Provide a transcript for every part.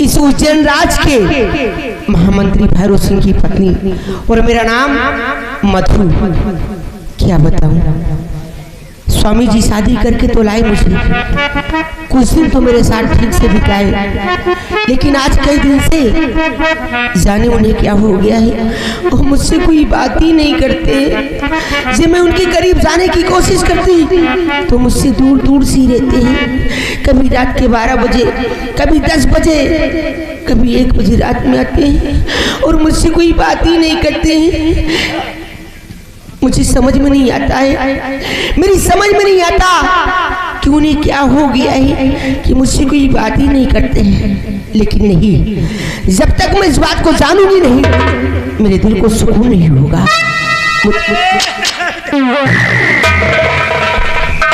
इस उज्जैन राज के महामंत्री भैरव सिंह की पत्नी और मेरा नाम मधु। क्या बताऊं, स्वामी जी शादी करके तो लाए मुझे, कुछ दिन तो मेरे साथ ठीक से बिताए, लेकिन आज कई दिन से जाने उन्हें क्या हो गया है, वो मुझसे कोई बात ही नहीं करते। जब मैं उनके करीब जाने की कोशिश करती तो मुझसे दूर दूर से रहते हैं। कभी रात के 12 बजे, कभी 10 बजे, कभी 1 बजे रात में आते हैं और मुझसे कोई बात ही नहीं करते हैं। मुझे समझ में नहीं आता है, मेरी समझ में नहीं आता कि उन्हें क्या हो गया है कि मुझसे कोई बात ही नहीं करते हैं। लेकिन नहीं, जब तक मैं इस बात को जानूंगी नहीं, मेरे दिल को सुकून नहीं होगा।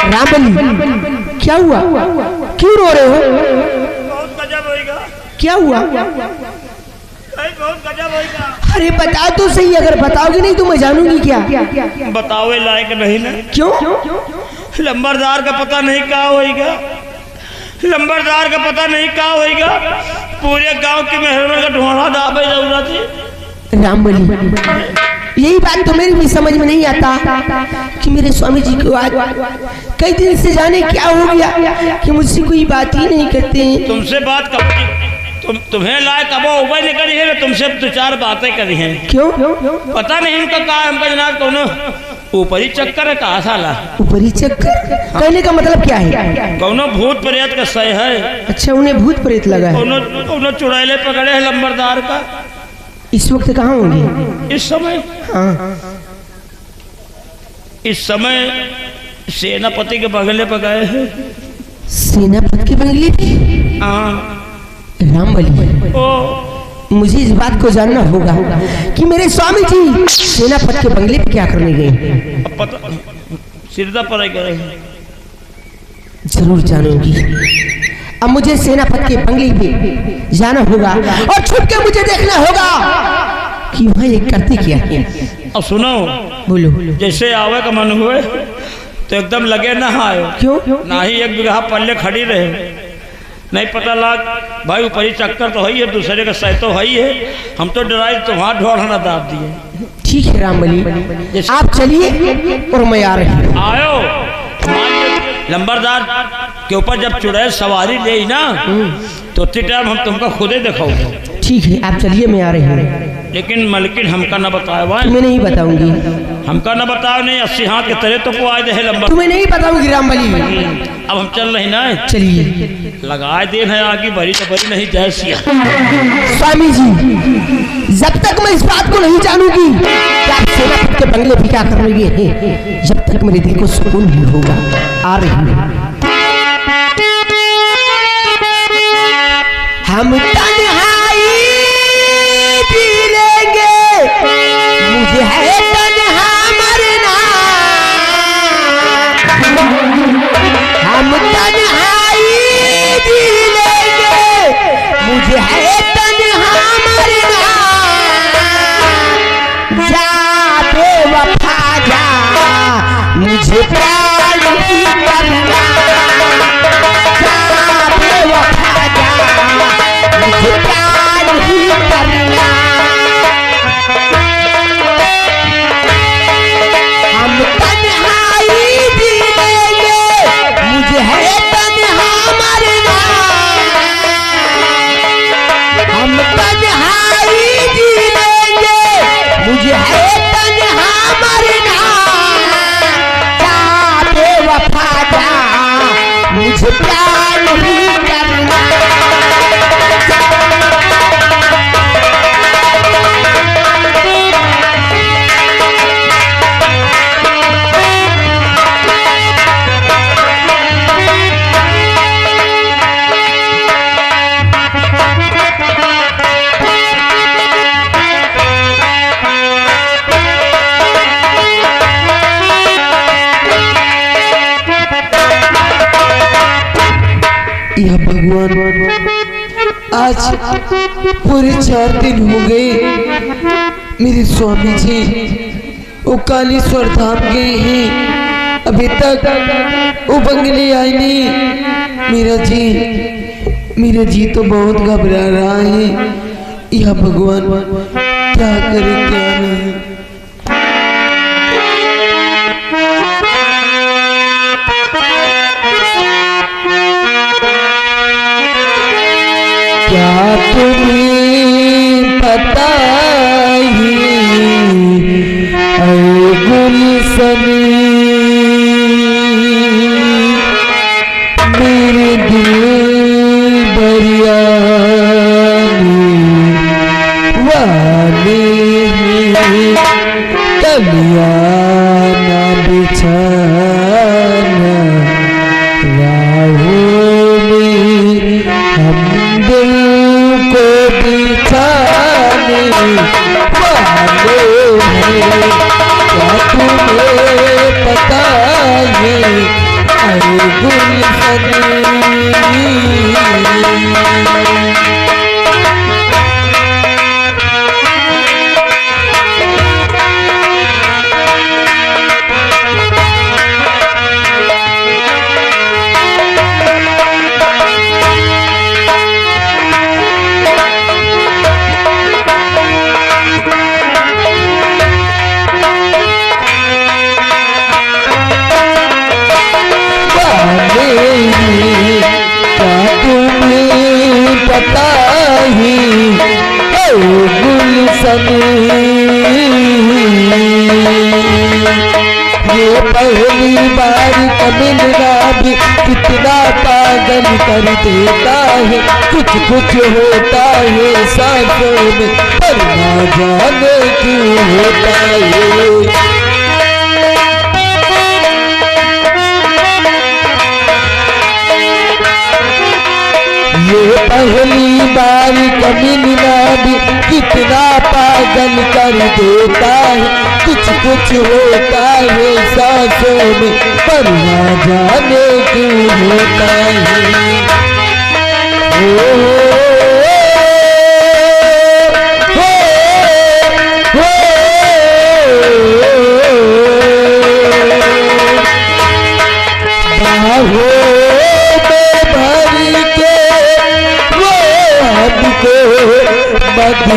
रामबली, क्या हुआ? क्यों रो रहे हो? बहुत गजब होएगा। क्या हुआ? बहुत गजब होएगा। अरे बता तो सही, अगर बताओगे नहीं तो मैं जानूंगी क्या? बतावे लायक नहीं ना। क्यों? लंबरदार का पता नहीं क्या होएगा, लंबरदार का पता नहीं क्या होएगा। पूरे गांव की मेहरबान का ढोना दाबे जरूरत है। रामबली, यही बात तो मेरी भी समझ में नहीं आता कि मेरे स्वामी जी को आज कई दिन से जाने क्या हो गया कि मुझसे कोई बात ही नहीं करते हैं। तुमसे बात कब तुम्हें लायक अब उबई नहीं करी है, तुमसे 2-4 बातें करी हैं। क्यों? पता नहीं इनका कहा, हमका जनाब कौनो ऊपरी चक्कर है, कहा साला ऊपरी चक्कर कहने का मतलब क्या है? कौनो भूत प्रेत का सही है। अच्छा, उन्हें भूत प्रेत लगा है। कौनो चुड़ैले पकड़े है लंबरदार का। इस वक्त कहाँ होंगे? इस समय? हाँ, इस समय सेनापति के बगले पर गए हैं। सेनापति के बंगले पे? हाँ। रामबली, मुझे इस बात को जानना होगा कि मेरे स्वामी जी सेनापति के बंगले पे क्या करने गए? पता सिरदा पर गए हैं। जरूर जानूंगी। अब मुझे सेनापति के बंगले पे जाना होगा और छुप के मुझे देखना होगा कि वहाँ ये करते क्या है। अब सुनो, बोलो। जैसे आवे का मन हुए तो एकदम लगे ना आयो। क्यों? ना ही 1 बीघा पल्ले खड़ी रहे, नहीं पता लग भाई ऊपरी चक्कर तो है, दूसरे का सह तो है। हम तो डराए तो वहाँ ढोढ़ना दाब दिए। ठीक है रामबली, आप चलिए और मैं आ रही हूँ। आयो। लंबरदार के ऊपर जब चुड़ैल सवारी ले ना तो उतनी टाइम हम तुमको खुद ही दिखाओगे। ठीक है, आप चलिए, मैं आ रही हूँ। लेकिन मलकिन हमका न बताया, तुम्हें नहीं बताऊंगी। हमका न बताओ नहीं, 80 हाथ के तरह तो को आए दे लंबर। तुम्हें नहीं बताऊंगी रामबली। अब हम चल रही ना, चलिए। लगाए दिन है आगे, भरी तो भरी नहीं जैसिया। स्वामी जी, जब तक मैं इस बात को नहीं जानूंगी कि आप सेनापति के बंगले पे क्या करने गए हैं, जब तक मेरे दिल को सुकून नहीं होगा। आ रही हूँ। हम तन्हाई जी लेंगे, मुझे है तन्हा मरना। हम तन्हाई जी लेंगे, मुझे है तन्हा मरना। जा बेवफा जा, मुझे प्यार नहीं करना। जा बेवफा जा, मुझे प्यार नहीं करना। हम तन्हाई जी लेंगे, मुझे है तन्हा मरना। हम तन्हाई जी लेंगे, मुझे है तन्हा मरना। जा बेवफा जा, मुझे प्यार नहीं करना। यह भगवान, आज पूरे 4 दिन हो गए मेरे स्वामी जी वो कालेश्वर धाम गए हैं, अभी तक वो बंगले आए नहीं। मेरा जी मेरा जी तो बहुत घबरा रहा है। या भगवान क्या करे क्या नहीं। क्या तुम्हें पता ही ऐ गुलशनी मेरे दिल बरियानी वाले कलिया ना बिछाना राहों में हम दिल को बिछाने वाले हैं। क्या तुम्हें पता है अरे गुलशनी पता ही गुलशनी ये पहली बार मिलना भी कितना पागल कर देता है। कुछ कुछ होता है सांसों में पर ना जाने क्यों होता है। ये पहली बार मिलना भी कितना पागल कर देता है। कुछ कुछ होता है सांसों में पर ना जाने क्यों होता है।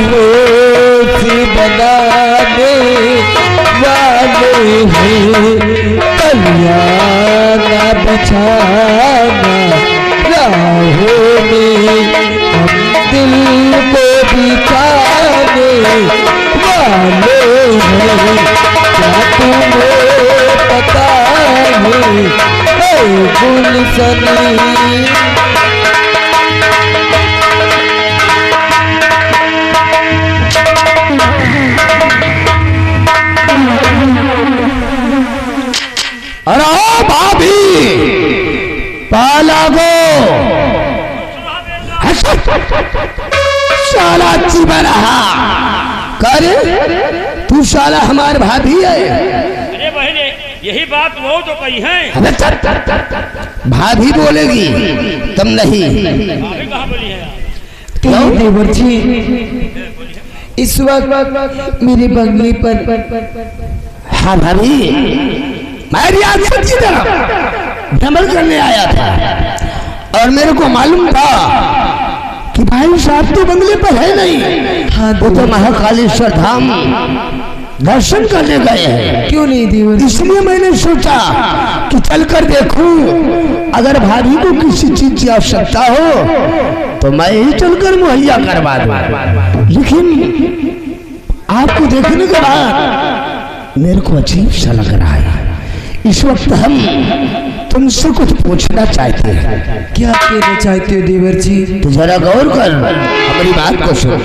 मधुसी बनाने वाले हैं कलिया ना बिछाना राहों में हम दिल को बिछाने वाले हैं। क्या तुम्हें पता है गुलशनी पाला गो शाला चुबा रहा कर तू शाला हमारे भाभी है। अरे बहने यही बात वो तो कही है। भाभी बोलेगी तुम नहीं। भाभी कहाँ बोली है? क्यों देवर जी इस वक्त मेरे बंगले पर। हाँ भाभी मैं रियाद की तरफ भ्रमण करने आया था और मेरे को मालूम था कि भाई साहब तो बंगले पर है नहीं। हाँ वो तो महाकालेश्वर धाम दर्शन करने गए हैं। क्यों नहीं देवर? इसलिए मैंने सोचा कि चलकर देखूं अगर भाभी को किसी चीज की आवश्यकता हो तो मैं ही चलकर मुहैया करवा दूं। लेकिन आपको देखने के बाद मेरे को अजीब सा लग रहा है। इस वक्त हम तुमसे कुछ पूछना चाहते हैं। क्या कहना चाहते हो देवर जी? तो जरा गौर कर हमारी बात को सुन।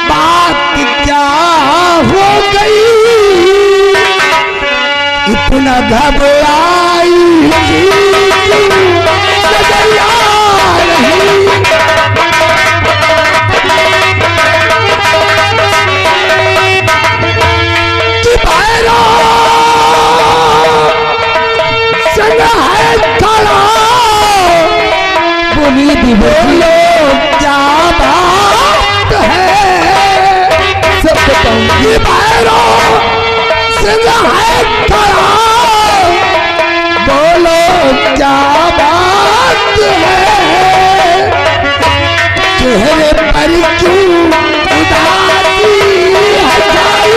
बात क्या हो गई इतना घबराई नजरिया रही चेहरे पर क्यों उदासी हटाई।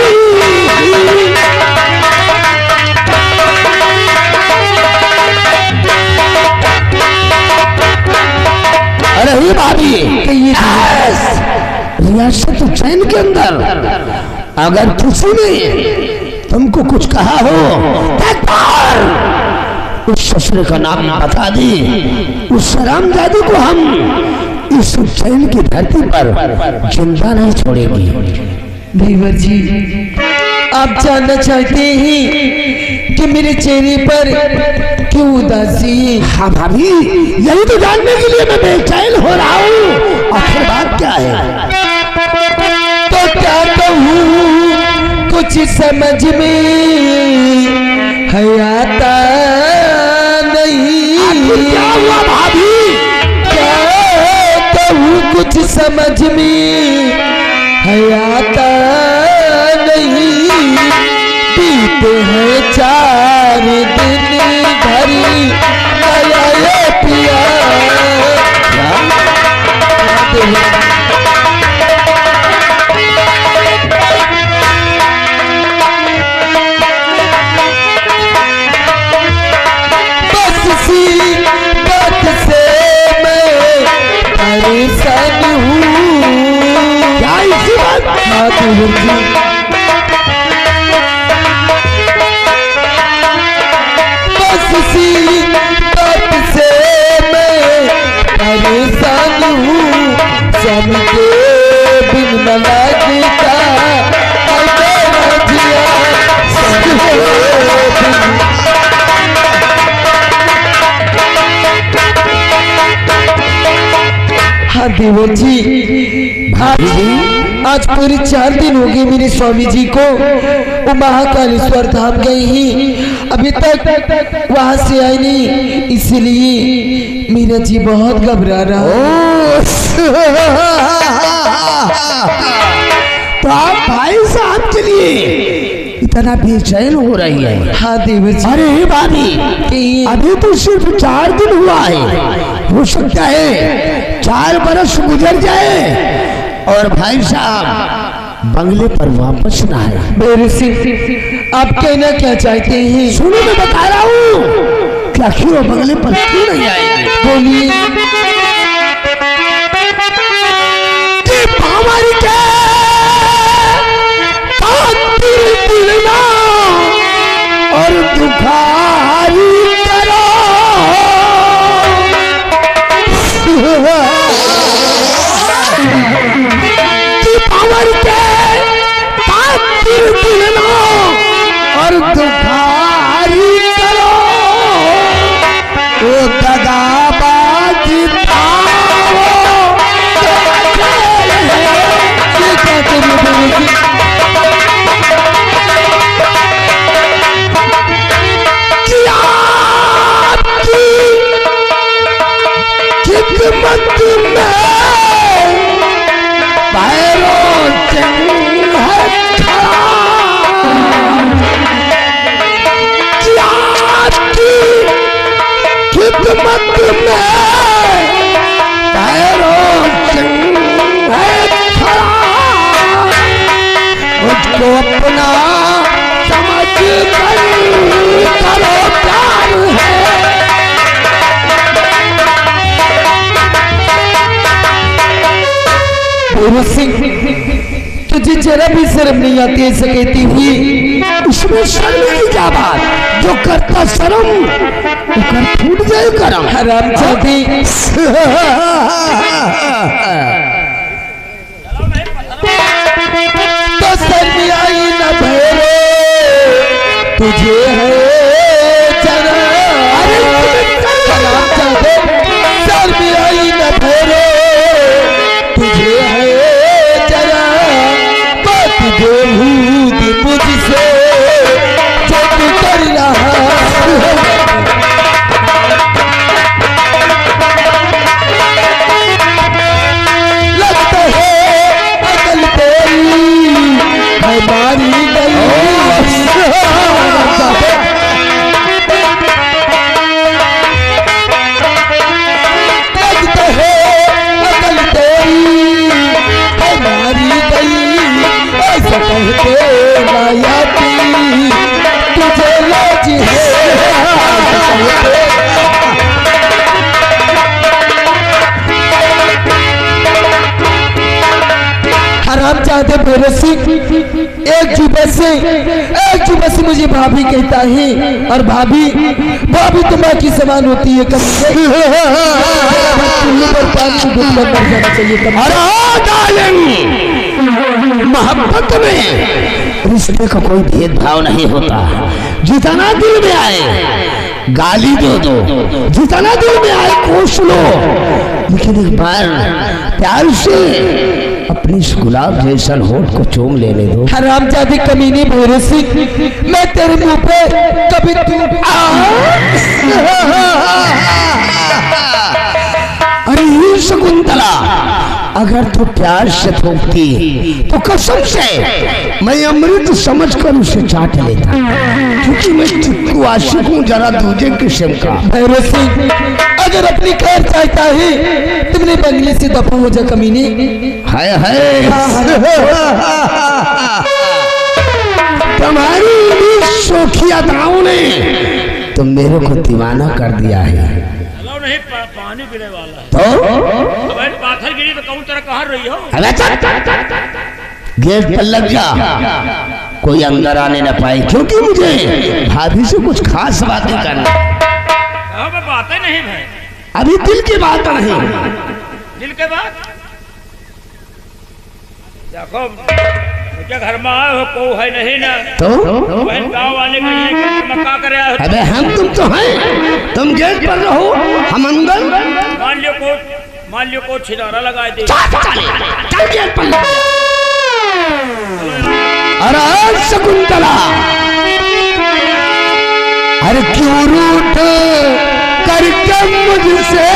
अरे ही भाभी रियासत चैन के अंदर अगर किसी ने तुमको कुछ कहा हो उस ससुर का नाम बता दी, उस हरामजादी को हम इस चैन की धरती पर जिंदा नहीं छोड़ेगी। देवर जी, आप जानना चाहते हैं कि मेरे चेहरे पर क्यों उदासी? हाँ भाभी, यही तो जानने के लिए मैं बेचैन हो रहा हूँ। आखिर बात क्या है? तो क्या कहूँ, कुछ समझ में है आता नहीं। क्या हुआ भाभी? क्या कहूँ, कुछ समझ में है आता नहीं। बीते हैं 4 दिन भरी नया ये पिया। बस सी बात से मैं परेशान हूँ। क्या इसी बात? हाँ देवर जी, सी बात से मैं परेशान हूँ। सबके बिन मला गीता जिया, सबके बिन। हाँ देवर जी, आज पूरे 4 दिन हो गए मेरे स्वामी जी को वो महाकालेश्वर धाम गए ही, अभी तक वहां से आए नहीं, इसलिए मेरा जी बहुत घबरा रहा है। तो आप भाई साहब के लिए इतना बेचैन हो रही है? हाँ देवर जी। अरे भाभी, अभी तो सिर्फ 4 दिन हुआ है, हो सकता है 4 बरस गुजर जाए और भाई साहब बंगले पर वापस ना आए। मेरे सिंह, आप कहना क्या चाहते हैं? सुनो, मैं बता रहा हूँ कि आखिर वो बंगले पर क्यों नहीं आएंगे? बोलिए। हमारी क्या दिलना और दुखारी करो। पावर के दिलना और दुखारी करो। ओ दगाबाज खिदमत में पैरों चंग है खड़ा। क्या की खिदमत में पैरों चंग है खड़ा। उसको अपना समझ कर करो प्यार है। सिंह, तुझे जरा भी शर्म नहीं आती ऐसे कहती हुई? इसमें शर्म की क्या बात? जो करता शर्म वो कर फूट जाए करम। हरामजादी। तो शर्म आई न भेरे तुझे है जरा। हरामजादी, शर्म आई न भेरे तुझे है जरा। बात जो भूत मुझसे जो तू कर रहा है। लगता है अकल तेरी है मारी गई। भाभी कहता है, और भाभी भाभी तो माँ की समान होती है। कब पर पानी में डूब कर मर जाना चाहिए। मोहब्बत में रिश्ते का कोई भेदभाव नहीं होता। जितना दिल में आए गाली दे दो, जितना दिल में आए कोस लो, लेकिन एक बार प्यार से अपनी इस गुलाब जैसा होठ को चूम लेने दो। हरामजादी कमीने भैरसी, मैं तेरे मुंह पे कभी अरे ये शकुंतला, अगर तू प्यार से थोपती तो कसम से मैं अमृत समझकर उसे चाट लेता, क्योंकि मैं चित्तू आशिक हूँ जरा दूजे किस्म का। भैरव सिंह, अगर अपनी खैर चाहता है तुमने बंगले से दफा हो जा कमीने। हाय हाय, तुम्हारी शोखी अदाओं ने तो मेरे को दीवाना कर दिया है। नहीं पानी पीने वाला है तो पाथर गिरी तो कौन तरह कहाँ रही हो। गेट पर लग जा, कोई अंदर आने न पाए, क्योंकि मुझे भाभी से कुछ खास बातें करनी। बातें नहीं भाई, अभी दिल की बात नहीं। दिल के बात देखो, क्या घर में आए हो, को है नहीं ना तो गाँव वाले मक्का करे आए हो। अबे हम तुम तो हैं, तुम गेट पर रहो, हम अंदर। मान लियो को छिनारा लगा दे। चल गेट पर लग जा। अरे शकुंतला, अरे क्यों रूठ करके मुझसे,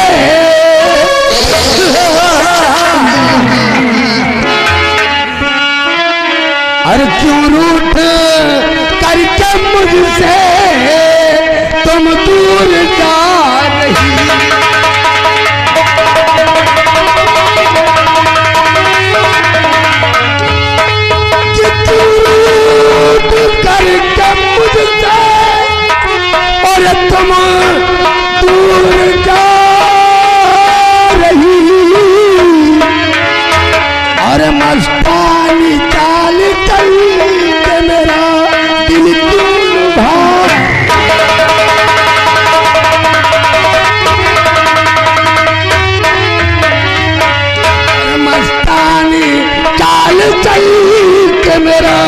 अरे क्यों रूठ करके मुझसे तुम दूर जा रही। करके मुझसे और तुम दूर जा रही, और मस्तानी चाल चल के मेरा दिल क्यों भाग। मस्तानी चाल चल के मेरा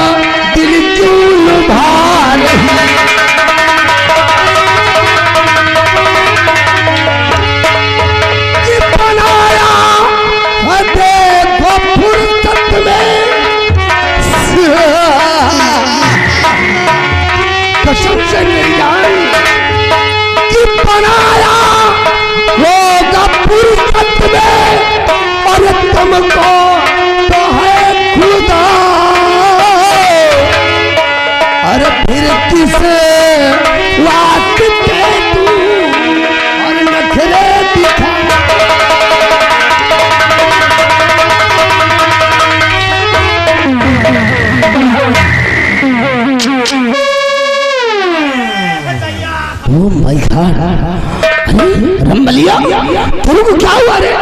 दिल क्यों भार। बनाया देखो फुर्सत में, कसम से मेरी जान, कि बनाया होगा फुर्सत में, और तुमको तो है खुदा। अरे फिर किसे वास्ते तू और नखरे दिखा। ओ माय गॉड, अरे रंबलिया, तेरे को क्या हुआ रे?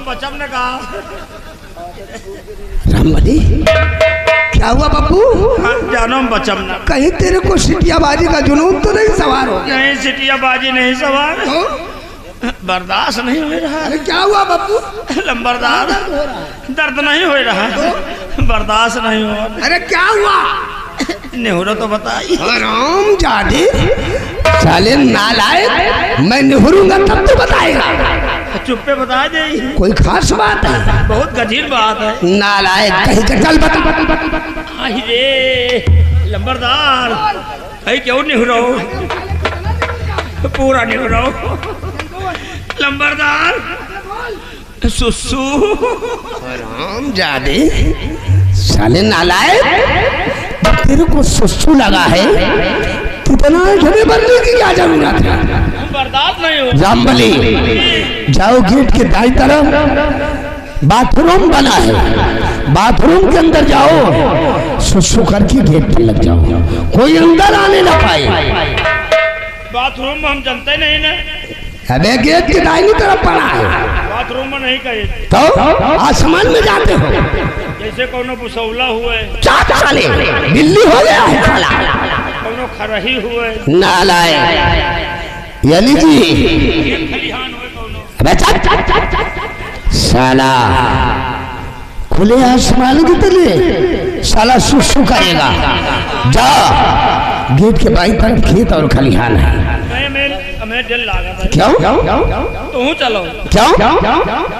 बचम ने कहा रामबली, क्या हुआ बापू? जानो बचम ना, कहीं तेरे को सिटियाबाजी का जुनून तो नहीं सवार हो? नहीं सिटियाबाजी नहीं सवार, तो बर्दाश्त नहीं हो रहा। अरे क्या हुआ बापू? लंबरदार, दर्द नहीं हो रहा, बर्दाश्त नहीं हो। अरे क्या हुआ? नेहरू तो बताइए। राम जादे साले नालायक, मैं नेहरूंगा तब तो बताएगा। चुप पे बता दे, कोई खास बात है? बहुत गंभीर बात है। नालायक कहीं का, चल बता। आई रे लंबरदार, भाई क्यों नेहरू, पूरा नेहरू लंबरदार। सुसु राम जादे साले नालायक, तेरे को सुसु लगा है, कितना झड़े बनने की क्या जरूरत है? बर्दाश्त नहीं हो। रामबली, जाओ गेट के दाई तरफ बाथरूम बना है, बाथरूम के अंदर जाओ, सुसु करके गेट पर लग जाओ, कोई अंदर आने ना पाए। बाथरूम में हम जानते नहीं ना। अबे गेट की दाहिनी तरफ पड़ा है। बाथरूम में नहीं करे तो आसमान में जाते हो जैसे कोनो बुसौला हुए, क्या साले बिल्ली हो गया है साला, कोनो खरही हुए, नालायक यानी जी खलिहान हुए कोनो। अबे चल साला खुले आसमान की तले साला सुसु करेगा। जा गेट के बाई तरफ खेत और खलिहान है। हमें डर लागा भाई। क्यों तू चलो क्यों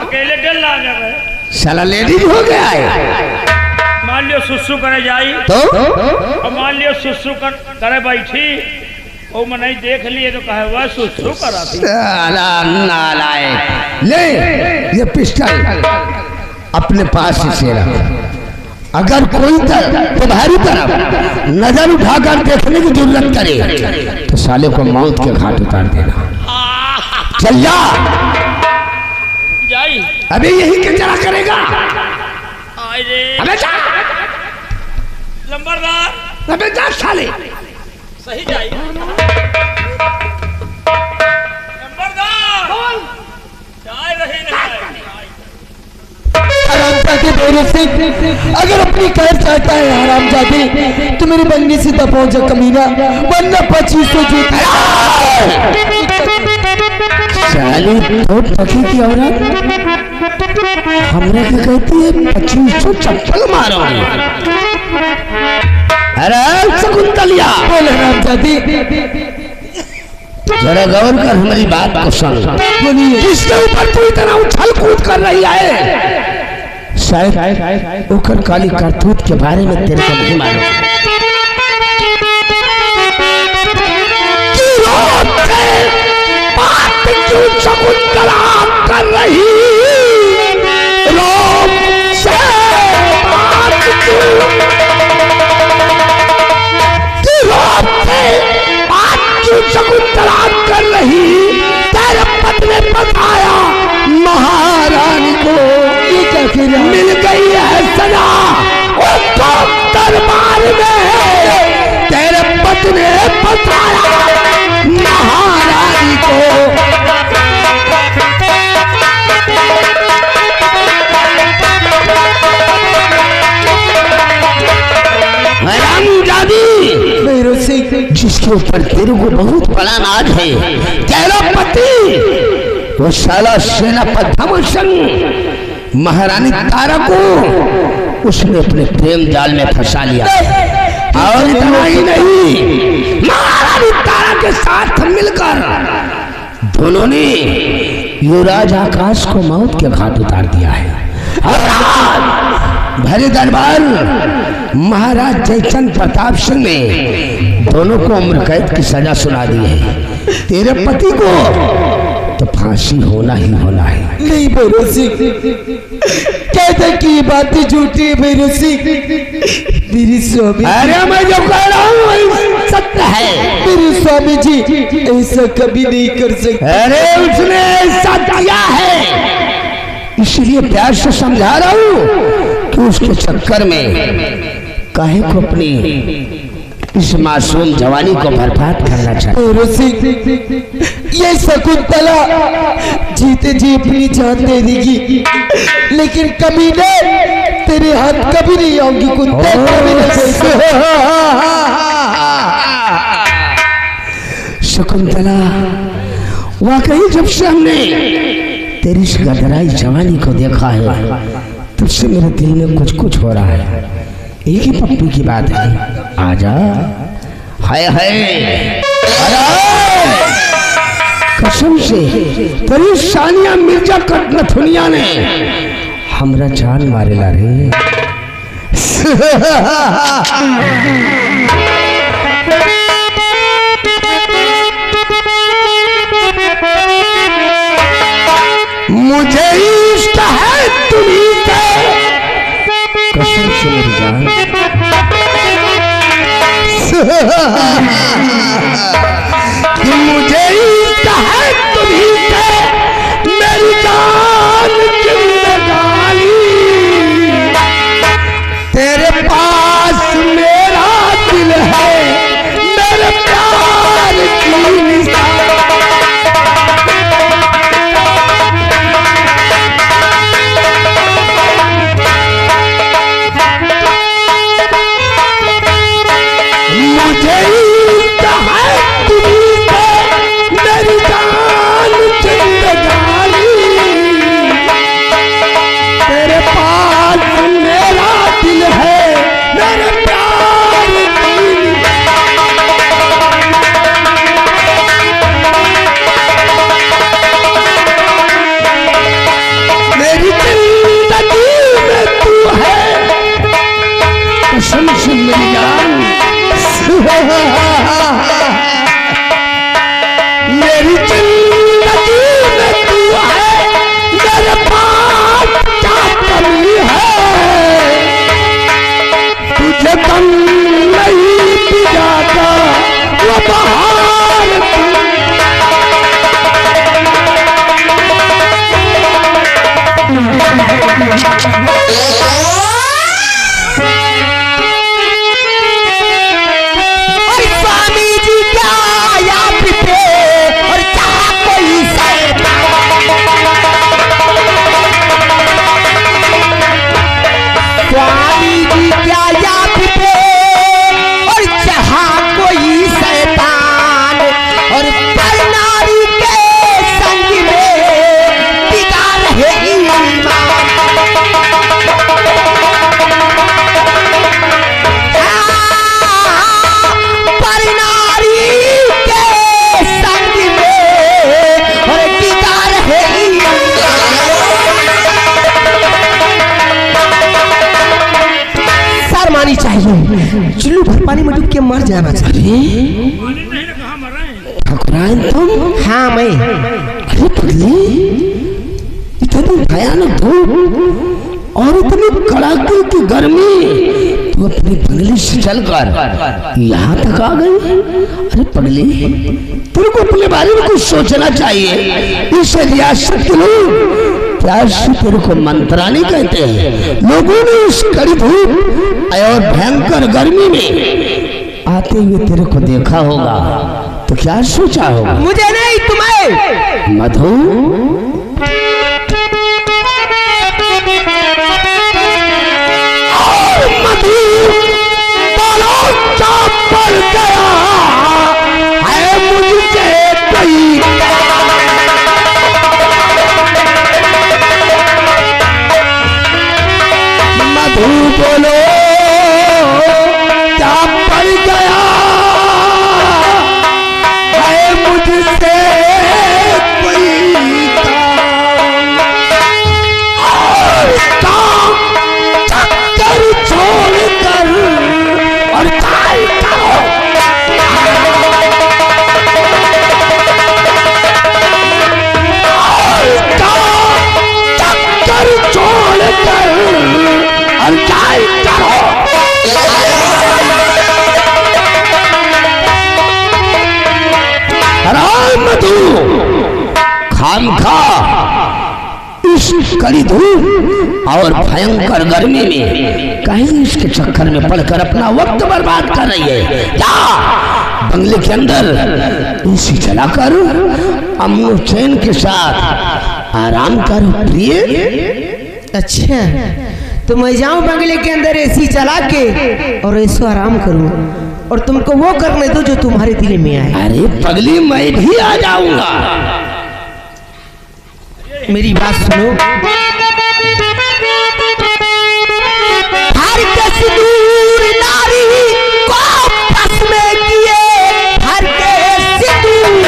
अकेले डर लागा भाई। साला लेडीज हो गया है। मान लियो सुसु करे जाई तो और मान लियो सुसु करे बैठी ओ मैं नहीं देख लिए तो कहे वह सुसु करा थी। साला नालायक ले ये पिस्टल अपने पास से रख। अगर कोई तुम्हारी तरफ नजर उठाकर देखने की जरूरत करे तो साले को मौत के घाट उतार देना। चल जा जाई अबे यही के जरा करेगा। आए रे अबे जा लंबरदार अबे जा साले सही जाई लंबरदार बोल जाए रही नहीं। हरामजादे भैरव सिंह, अगर अपनी खैर चाहता है हरामजादे तो मेरी बंगली से दबाओ जा कमीना, वरना 2500 जूते। साली तो पकी की औरत हमरा क्या कहती है 2500 चप्पल मारोगी। अरे शकुंतलिया बोल हरामजादे जरा गौर कर हमारी बात को सुन। बोलिए। किसके ऊपर तू इतना उछल कूद कर रही है? शायद ओकर काली करतूत के बारे में तेरे को नहीं मालूम। बात क्यों शकुंतला कर रही? रोम से बात क्यों? शकुंतला कर रही? तेरे पत्नी बताया महारानी को ये क्या कह रहा है? मिल गई है सजा उसको दरबार में। तेरे पत्नी बताया महारानी को। जिसके ऊपर तेरे को बहुत बड़ा नाज है, तेरा पति वो साला सेनापति धमसन महारानी तारा को उसने अपने प्रेम जाल में फंसा लिया। और इतना ही नहीं, महारानी तारा के साथ मिलकर दोनों ने युवराज आकाश को मौत के घाट उतार दिया है। और भरे दरबार महाराज जयचंद प्रताप सिंह ने दोनों को उम्र कैद की सजा सुना दी है। तेरे पति को तो फांसी होना ही होना है। नहीं भैरव सिंह, कहते कि बातें झूठी है भैरव सिंह। मेरी स्वामी, अरे मैं जो कह रहा हूँ वही सत्य है। मेरे स्वामी जी ऐसा कभी नहीं कर सकते। अरे उसने ऐसा किया है, इसलिए प्यार से समझा रहा हूँ कि उसके चक्कर में काहे को अपनी इस मासूम जवानी को बर्बाद करना चाहिए। ये शकुंतला जीते जी अपनी जान दे देगी, लेकिन कमीने तेरे हाथ कभी नहीं आऊंगी। कुत्ते शकुंतला, वाकई जब से हमने तेरी इस गदराई जवानी को देखा है तब से मेरे दिल में कुछ कुछ हो रहा है। एक ही पप्पू की बात है, आजा। हाय हाय, कसम से तेरी सानिया मिर्जा कटनथुनिया ने हमरा जान मारेला रे। मुझे इष्ट है तुम्हीं से, कसम से मेरी जान। मुझे इष्ट है तुम्हीं से मेरी जान जिंदगानी। तेरे पास मेरा दिल है, मेरे प्यार की निशानी। स्वामी जी क्या याद पे और चाहा कोई शैतान और पर नारी के संग में बिगाड़ है ईमान। पर नारी के संग में और बिगाड़ है ईमान। मानी चाहिए, चुल्लू भर पानी में डूब के मर जाना चाहिए। ठकुराइन तुम? हाँ मैं। अरे पगली, इतनी भयानक धूप और इतनी कड़ाके की गर्मी, तू अपनी बंगले से चलकर यहाँ तक आ गई। अरे पगली, तेरे को अपने बारे में कुछ सोचना चाहिए। इस रियासत के लोग प्यार से तेरे को मंत्रानी कहते हैं। लोगों ने इस कड़ी धूप और भयंकर गर्मी में आते हुए तेरे को देखा होगा तो क्या सोचा होगा? मुझे नहीं, तुम्हें। मधु, मधु बोलो क्या पड़ गया है मुझसे कोई? मधु बोलो क्या पड़ गया है मुझसे कोई काम? और काम चक्कर छोड़कर और काय करो। और काम चक्कर छोड़कर और काय करो। राम मधु, खामखा इस कड़ी धूप और भयंकर गर्मी में कहीं इसके चक्कर में पड़कर अपना वक्त बर्बाद कर रही है। जा बंगले के अंदर एसी चलाकर अमन चैन के साथ आराम करो प्रिय। अच्छा, तो मैं जाऊं बंगले के अंदर एसी चला के और ऐसो आराम करूं और तुमको वो करने दो जो तुम्हारे दिल में आए। अरे पगली, मैं भी आ जाऊंगा। मेरी बात सुनो। हर कस दूर नारी को बस में किए, हर के सिंदूर,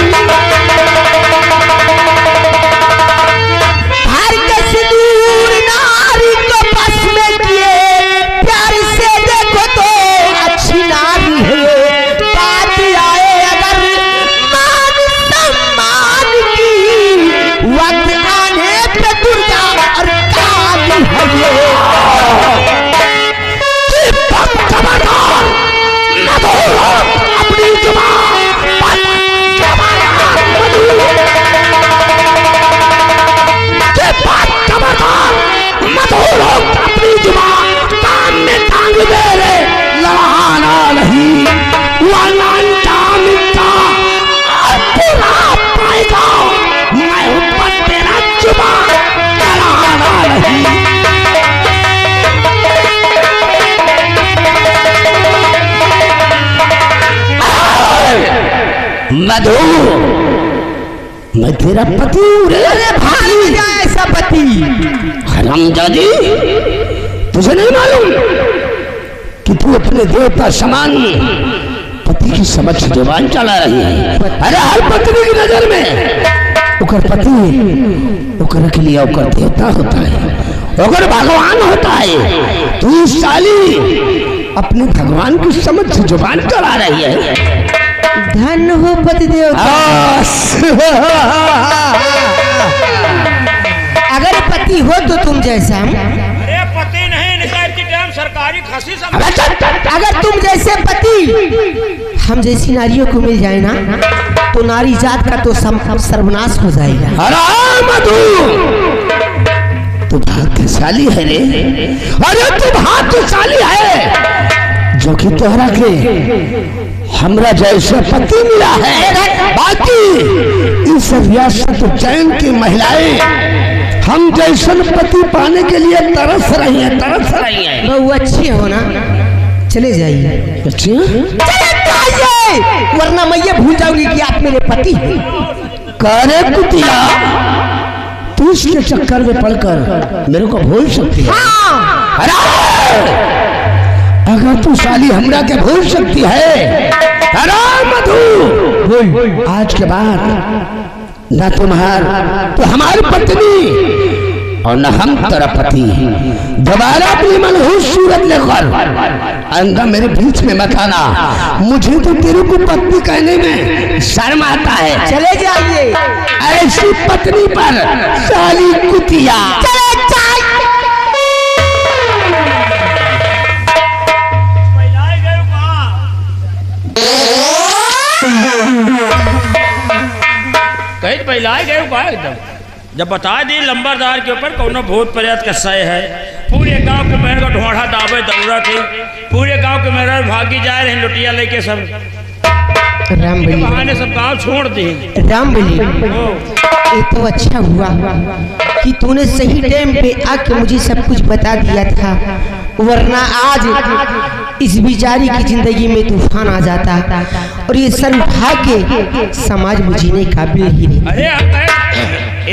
हर कस दूर नारी को बस में किए, प्यार से देखो तो अच्छी नारी है। बात आए अगर मान सम्मान की, वक्त आने पे दुर्गा और काली है ये। अपनी जुबान अपनी जुबान कान में टांग दे रे, लड़ाना नहीं वाला मिलता पूरा पाएगा। मैं ऊपर तेरा जुबान लड़ाना नहीं। मधु, मैं तेरा पति हूँ रे। अरे भाई जा ऐसा पति। हरामजादी, तुझे नहीं मालूम कि तू अपने देवता समान पति की समझ जुबान चला रही है? अरे हर पत्नी की नजर में उकर पति उकर के लिए उकर देवता होता है, उकर भगवान होता है। तू साली अपने भगवान की समझ जुबान चला रही है। धन हो पति देवता। अगर पति हो तो तुम जैसा। अरे पति नहीं, निकालती टाइम सरकारी खसी समझ। अगर तुम जैसे पति हम जैसी नारियों को मिल जाए ना, तो नारी जात का तो सर्वनाश हो जाएगा। मधु, तू भाग्यशाली है रे। अरे तू भाग्यशाली है जो कि तोहरा के हमरा जैसे पति मिला है। बाकी इस रियासत चैन की महिलाएं हम जैसन पति पाने के लिए तरस रही हैं। बहू अच्छी हो ना, चले जाइए। अच्छा, चले जाइए, वरना मैं ये भूल जाऊंगी कि आप मेरे पति हैं। करे कुतिया, तू इसके चक्कर में पड़कर मेरे को भूल सकती है। हाँ। अरे अगर तू साली हमरा के भूल सकती है, अरे मधु, आज के बाद न तो हमारी पत्नी और न हम तेरा पति दोबारा अपनी मनहूस सूरत लेकर अंदर मेरे बीच में मत आना। मुझे तो तेरे को पत्नी कहने में शर्म आता है। चले जाइए। ऐसी पत्नी पर साली कुतिया। चले जाइए। कहीं पहलाए गए का एकदम जब बता दी लंबरदार के ऊपर कोनो भूत प्रेत का सय है। पूरे गांव के मेहर को ढोढ़ा दावे दौड़ा थे। पूरे गांव के मेहर भागी जा रहे हैं लुटिया लेके सब। राम बली, बहाने सब गांव छोड़ दी। राम बली, ये तो अच्छा हुआ कि तूने सही टाइम पे आके मुझे सब कुछ बता दिया था, वरना आज इस बिचारी की जिंदगी में तूफान आ जाता और ये सर उठा के समाज में जीने काबिल ही नहीं। अरे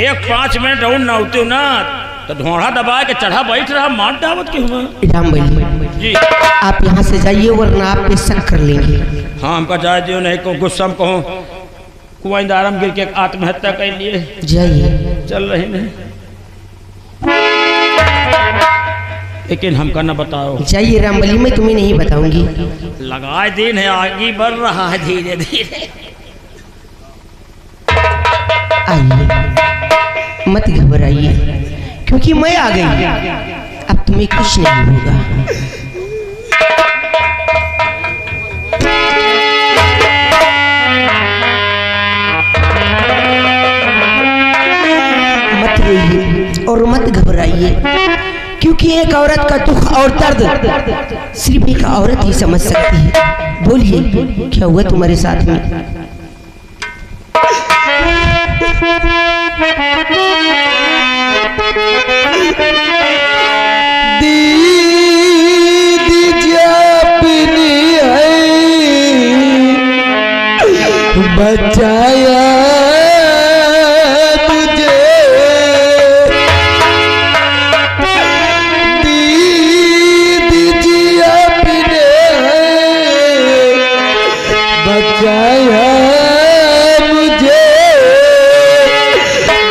एक 5 मिनट और ना होते ना तो ढोढ़ा दबा के चढ़ा बैठ रहा मार दावत के हुआ। राम बली जी, आप यहाँ से जाइए वरना आप पे शक कर लेंगे। हाँ हमका जाए दियो, नहीं को गुस्सा में कहो कुआं गिर के आत्महत्या कर लिए। जाइए। चल रहे हैं लेकिन हमका न बताओ। जाइए राम बली, मैं तुम्हें नहीं बताऊंगी। लगाए दिन है, आगे बढ़ रहा है धीरे धीरे। आइए, मत घबराइए क्योंकि मैं आ गई। अब तुम्हें कुछ नहीं होगा। मत रोइए और मत घबराइए क्योंकि एक औरत का दुख और दर्द सिर्फ एक औरत ही समझ सकती है। बोलिए, क्या हुआ तुम्हारे साथ में? बचाया तुझे, दीदी अपने बचाया मुझे,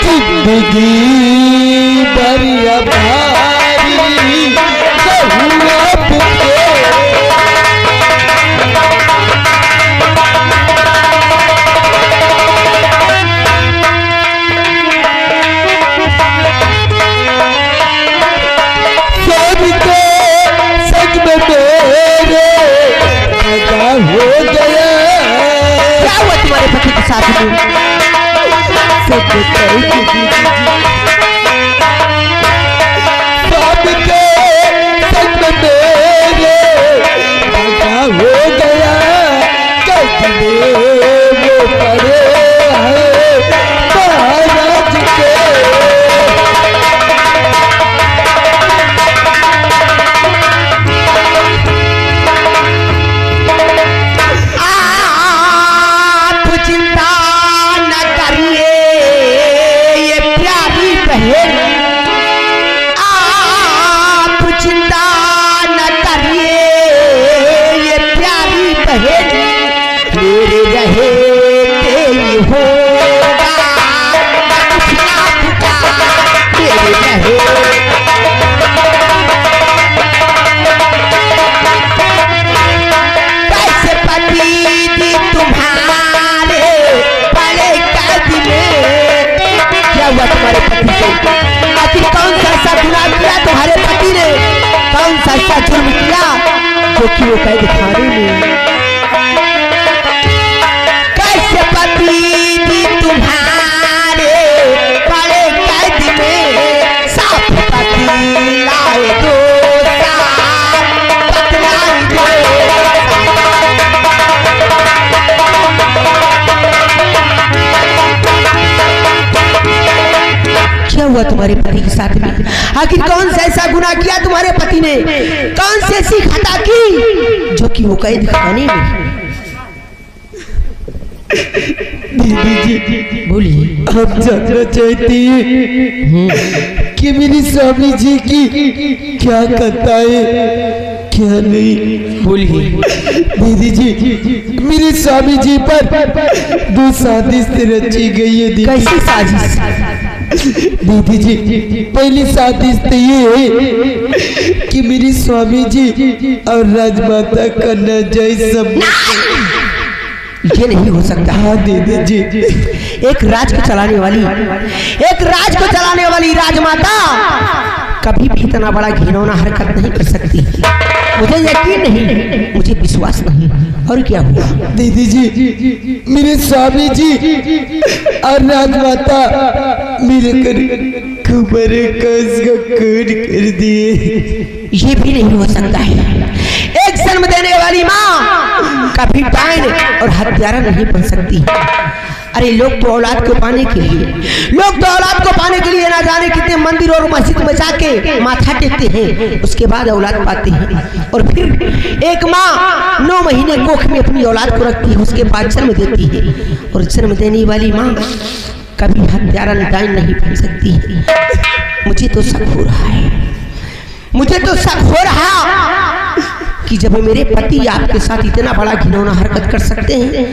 जिंदगी बरिया भारी कहूँगा तुझे। कि वो कैद खाने में कैसे पति थी तुम्हारे बड़े कैद में, साफ पति लाए दो बतलाई दो। क्या हुआ तुम्हारे पति के साथ में? आखिर कौन सा ऐसा गुनाह किया तुम्हारे पति ने? कौन सी ऐसी खता की जो कि वो कैद खाने में? दीदी जी बोलिए। आप जानना चाहती हैं कि मेरी स्वामी जी की क्या कथा है, क्या नहीं? बोलिए। दीदी जी, मेरे स्वामी जी पर 2 साजिश रची गई है। दीदी कैसी साजिश? दीदी जी, पहली साजिश तो ये है कि मेरे स्वामी जी और राजमाता का नाजायज संबंध। ये नहीं हो सकता। हाँ दीदी जी, एक राज को चलाने वाली राजमाता कभी भी इतना बड़ा घिनौना हरकत नहीं कर सकती। मुझे यकीन नहीं, मुझे विश्वास नहीं। और क्या हुआ? दीदी जी, मेरे स्वामी जी और राजमाता मिलकर कुमारे का खून कर दिए। ये भी नहीं हो सकता है। एक जन्म देने वाली माँ कभी डायन और हत्यारा नहीं बन सकती। अरे लोग तो औलाद को पाने के लिए ना जाने कितने मंदिर और मस्जिद में जाके माथा टेकते हैं, उसके बाद औलाद पाते हैं। और फिर एक माँ 9 महीने कोख में अपनी औलाद को रखती है, उसके बाद जन्म देती है। और जन्म देने वाली माँ कभी हत्यारा डायन नहीं बन सकती। मुझे तो शक हो रहा कि जब मेरे पति आपके साथ इतना बड़ा घिनौना हरकत कर सकते हैं,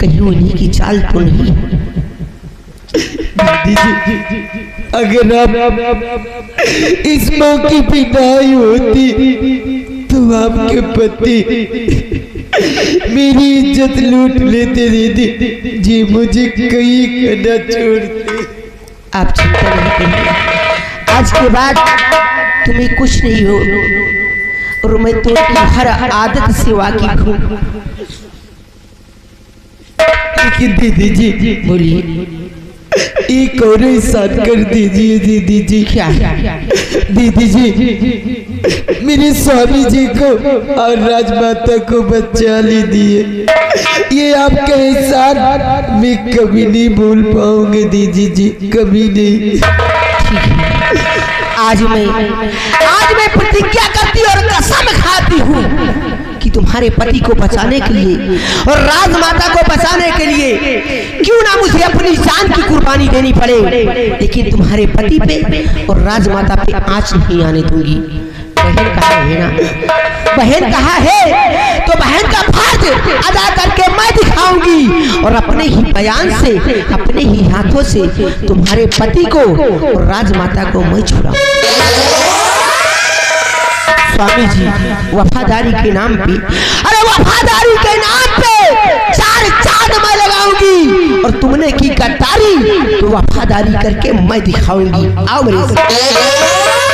कहीं उन्हीं की चाल तो नहीं? दीदी जी, अगर आप इस मौके पे नहीं होती तो आपके पति मेरी इज्जत लूट लेते। दीदी जी, मुझे कहीं करना छोड़ते। आप चिंता नहीं करिए, आज के बाद तुम्हें कुछ नहीं हो। और मैं तो हर आदत से वाकिफ हूँ। लेकिन दीदी जी, बोलिए। एक और एहसान कर दीजिए। दीदी जी, क्या? दीदी जी, मेरे स्वामी जी को और राजमाता को बचा लीजिए। ये आपका एहसान मैं कभी नहीं भूल पाऊंगी। दीदी जी, कभी नहीं। आज मैं प्रतिज्ञा करती और कसम खाती हूँ कि तुम्हारे पति को बचाने के लिए और राजमाता को बचाने के लिए क्यों ना मुझे अपनी जान की कुर्बानी देनी पड़े, लेकिन तुम्हारे पति पे और राजमाता पे आंच नहीं आने दूंगी। बहन कहाँ है ना? बहन कहाँ है? तो बहन का फर्ज अदा करके मैं दिखाऊंगी और अपने ही बयान से, अपने ही हाथों से तुम्हारे पति को और राजमाता को मैं छुड़ाऊंगी। स्वामी जी, वफादारी के नाम पे, अरे वफादारी के नाम पे 4 चांद मैं लगाऊंगी और तुमने की गद्दारी तो वफादारी करके मैं दिखाऊंगी। आओ मेरे साथ।